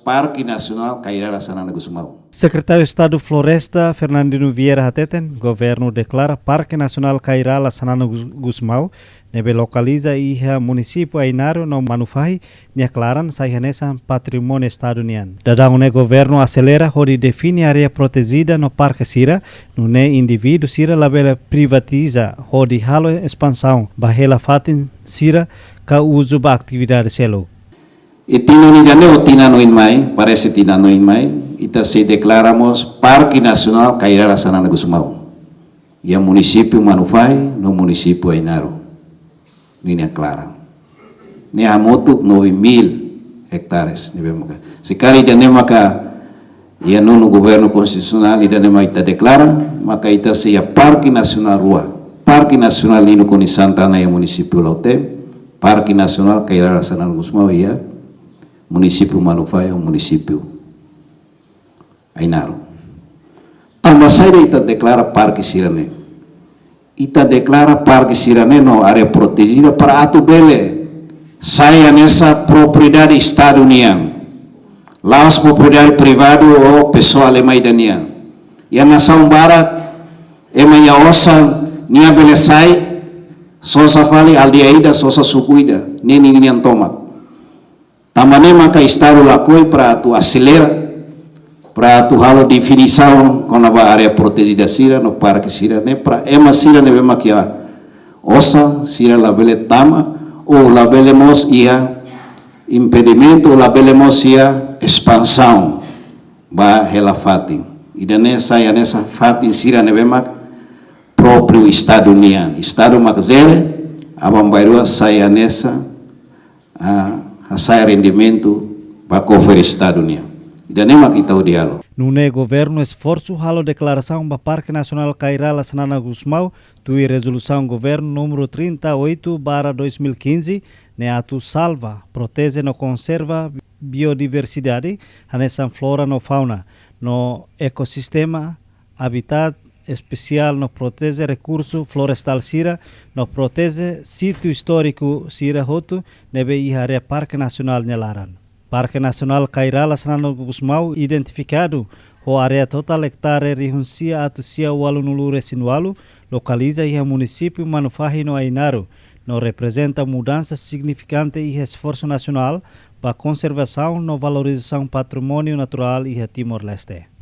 Parque Nacional Cairala Sanana Gusmão. Secretário de Estado Floresta, Fernandino Vieira Hateten, governo declara Parque Nacional Cairala Sanana Gusmão, nebe localiza iha município Ainaro no Manufahi, declaran saihanesa patrimônio estado-unian. Dadang ne governo acelera hori define área protegida no Parque Sira, no ne indivíduo Sira labela privatiza hori halo expansão, bahela fatin Sira ka uso ba atividade selo. E tinanidane o tinanoin mai, parece tinanoin mai, ita se declaramos Parque Nacional Cairala Sanana Gusmão. E o município Manufai, no município Ainaro. Linha clara. Ne hamotu 9.000 hectares. Se cara idane maka ia no governo constitucional idane mai ita declara, maka ita se ia Parque Nacional Rua. Parque Nacional Lino Coni Santana e município Lautem, Parque Nacional Cairala Sanana Gusmão ia município Manufai é município Ainaro. Também ita declara Parque Sirane. Ita declara Parque Sirane no área protegida para atu bele. Saia nessa propriedade estado-unian. Lá as propriedade privado ou pessoa alemã idanian. E a nação barat ema osa nia bele sai sosa fali aldeaida sosa sucuida nini nian tomat. Tamane maka estado lakoi para tu acelera para tu halo definição com a área protegida Sira no Parque Sira ne para ema Sira ne bema kia osa Sira la bele tama ou la bele mos ia impedimento ou la bele mos ia expansão ba hela fatin ida nessa ia nessa fatin Sira ne bema próprio estado unian estado makzele abambairua saia nessa sai rendimento para conferir estado unian. Idanema kita diálogo. No governo esforço halo declaração ba Parque Nacional Cairala Sanana Gusmão, tui resolução governo número 38/2015, ne atu salva, protege no conserva biodiversidade, hanesan flora no fauna, no ecossistema, habitat especial no protege recurso florestal Sira, no protege sítio histórico Sira Hotu, nebe ihare Parque Nacional Nelaran. Parque Nacional Cairala Sanana Gusmão identificado o área total hectare rihuncia atusia walu nulure sinualu, localiza iha município Manufahi no Ainaro, no representa mudança significante e esforço nacional para conservação no valorização patrimônio natural e Timor-Leste.